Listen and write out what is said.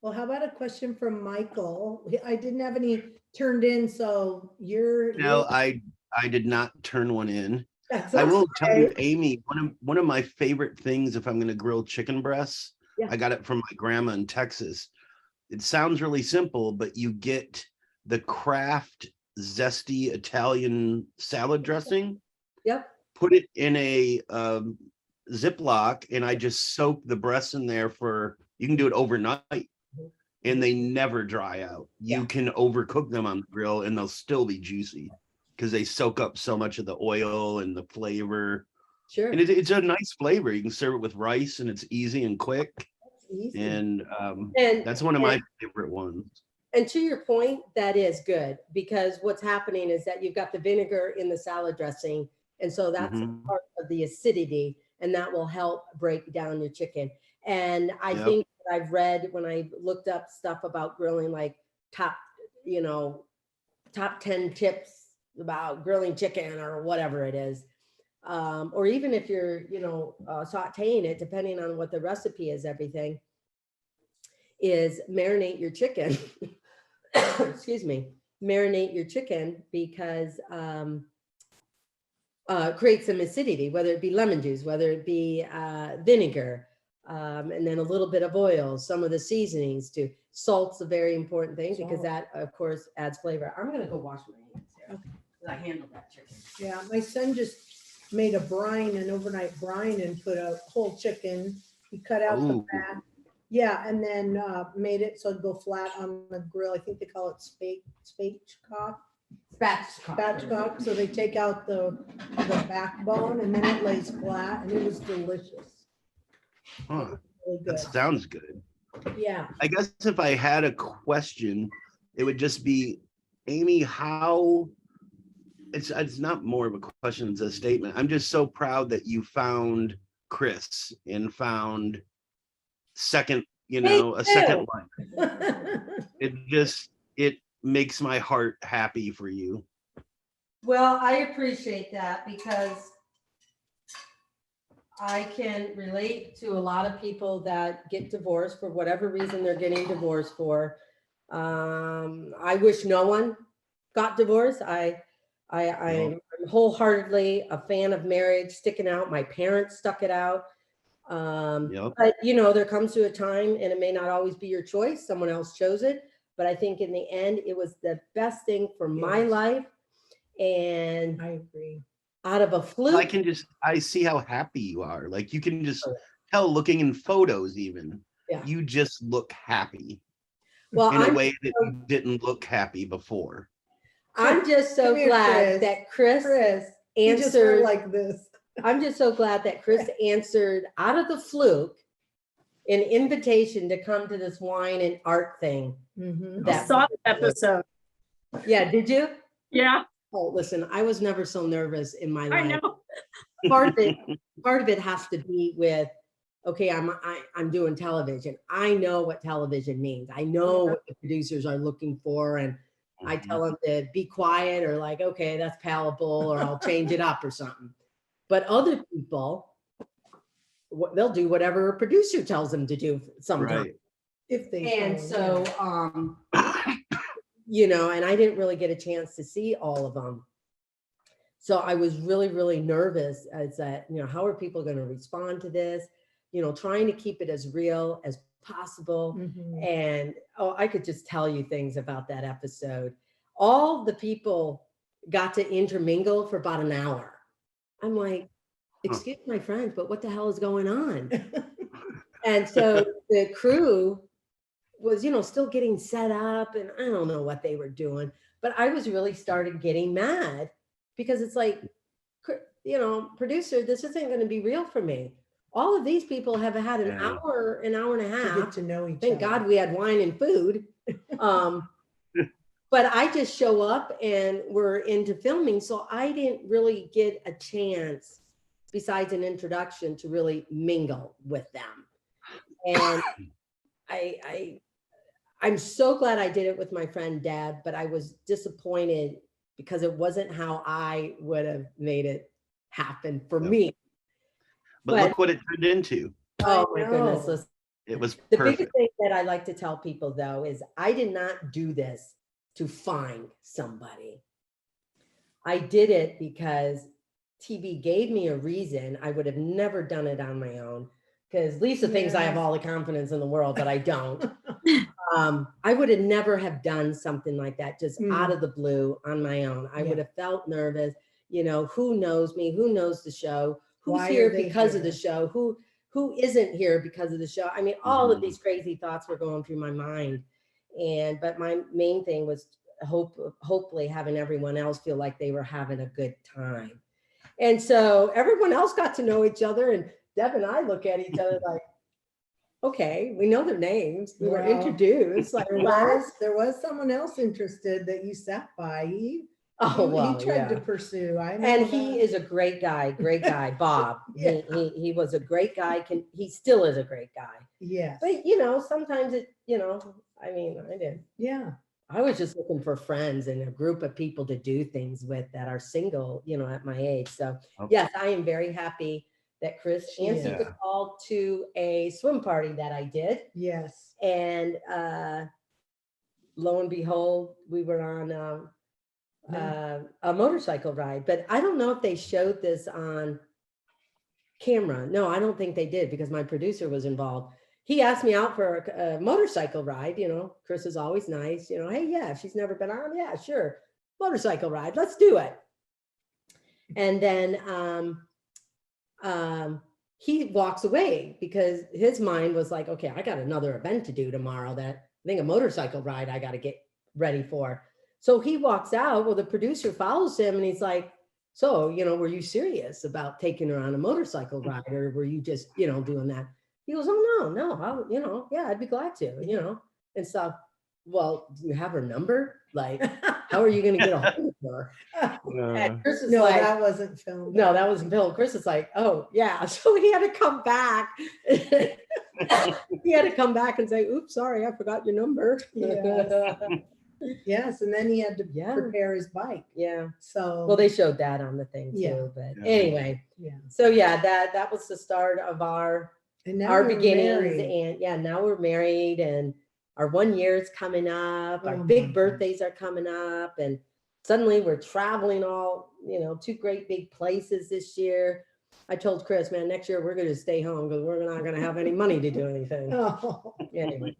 Well, how about a question from Michael? I didn't have any turned in, so No, you're I did not turn one in. that's I will tell okay. you, Amy, one of my favorite things if I'm going to grill chicken breasts, Yeah. I got it from my grandma in Texas. It sounds really simple, but you get the Kraft zesty Italian salad dressing, Yep. put it in a Ziploc, and I just soak the breasts in there for, you can do it overnight, and they never dry out. Yeah. You can overcook them on the grill and they'll still be juicy because they soak up so much of the oil and the flavor. Sure. And it's a nice flavor. You can serve it with rice and it's easy and quick. That's easy. And And that's one of my favorite ones. and to your point, that is good because what's happening is that you've got the vinegar in the salad dressing, and so that's Mhm. part of the acidity, and that will help break down your chicken. And I Yep. think that I've read when I looked up stuff about grilling, like top, you know, top 10 tips about grilling chicken or whatever it is. Or even if you're, sauteing it, depending on what the recipe is, everything is marinate your chicken. Excuse me, marinate your chicken because create some acidity, whether it be lemon juice, whether it be vinegar, and then a little bit of oil, some of the seasonings too. Salt's a very important thing because that, of course, adds flavor. I'm going to go wash my hands here. Okay. 'Cause I handled that chicken. Yeah, my son just made a brine, an overnight brine, and put a whole chicken. He cut out the Ooh. fat. Yeah, and then made it so it'd go flat on the grill. I think they call it spatchcock. Spatchcock. So they take out the backbone and then it lays flat, and it was delicious. Huh. Really That good. sounds good. Yeah. I guess if I had a question, it would just be, Amy, how it's not more of a question, it's a statement. I'm just so proud that you found Chris and found second, a second life. It makes my heart happy for you. Well, I appreciate that because I can relate to a lot of people that get divorced for whatever reason they're getting divorced for. I wish no one got divorced. I'm wholeheartedly a fan of marriage, sticking out. My parents stuck it out. Yep. But there comes to a time, and it may not always be your choice. Someone else chose it. But I think in the end, it was the best thing for my Yes. life. And I agree. out of a fluke, I see how happy you are. Like you can just tell looking in photos even. Yeah. You just look happy well, in a I'm way that you didn't look happy before. I'm just so Come here, glad Chris. that Chris He just went answered. like this. I'm just so glad that Chris answered out of the fluke an invitation to come to this wine and art thing. Mhm. I saw the episode. Yeah, did you? Yeah, Oh, listen, I was never so nervous in my I life. know. Part of it has to be with, okay, I'm doing television. I know what television means. I know what the producers are looking for, and I tell them to be quiet or like, okay, that's palatable, or I'll change it up or something. But other people, they'll do whatever a producer tells them to do sometimes. Right. If they And follow, so, and I didn't really get a chance to see all of them. So I was really, really nervous as that, how are people going to respond to this? Trying to keep it as real as possible. Mhm. And I could just tell you things about that episode. All the people got to intermingle for about an hour. I'm like, excuse my French, but what the hell is going on? And so the crew was, still getting set up, and I don't know what they were doing, but I was really started getting mad because it's like, producer, this isn't going to be real for me. All of these people have had an hour and a To half. get to know each Thank other. God we had wine and food. But I just show up and we're into filming. So I didn't really get a chance, besides an introduction, to really mingle with them. And I'm so glad I did it with my friend Deb, but I was disappointed because it wasn't how I would have made it happen for me. But look what it turned into. Oh my goodness. It was The perfect. biggest thing that I like to tell people though is I did not do this to find somebody. I did it because TV gave me a reason. I would have never done it on my own because Lisa thinks I have all the confidence in the world, but I don't. I would have never have done something like that just out of the blue on my own. I would have felt nervous. You know, who knows me? Who knows the show? Who's here because of the show? Who isn't here because of the show? I mean, all of these crazy thoughts were going through my mind. But my main thing was hopefully having everyone else feel like they were having a good time. And so everyone else got to know each other, and Deb and I look at each other like, okay, we know their names. We were introduced. Like, there was someone else interested that you sat by. He tried to pursue. He is a great guy, Bob. He was a great guy. He still is a great guy. Yes. But you know, sometimes I did. Yeah. I was just looking for friends and a group of people to do things with that are single, you know, at my age. So yes, I am very happy that Chris answered the call to a swim party that I did. Yes. And lo and behold, we were on a motorcycle ride. But I don't know if they showed this on camera. No, I don't think they did because my producer was involved. He asked me out for a motorcycle ride. You know, Chris is always nice. You know, hey, yeah, she's never been on. Yeah, sure. Motorcycle ride. Let's do it. And then he walks away because his mind was like, okay, I got another event to do tomorrow that I think a motorcycle ride I got to get ready for. So he walks out. Well, the producer follows him and he's like, so, you know, were you serious about taking her on a motorcycle ride or were you just, you know, doing that? He goes, oh, no, you know, yeah, I'd be glad to, you know, and stuff. Well, do you have her number? Like, how are you going to get a hold of her? And Chris is like, that wasn't filmed. No, that wasn't filmed. Chris is like, oh, yeah. So he had to come back. He had to come back and say, oops, sorry, I forgot your number. Yes, and then he had to prepare his bike. Yeah. So well, they showed that on the thing too. But anyway, so that was the start of our beginnings. And now we're married and our 1 year is coming up. Our big birthdays are coming up. And suddenly we're traveling all, you know, 2 great big places this year. I told Chris, man, next year we're going to stay home because we're not going to have any money to do anything. Anyway.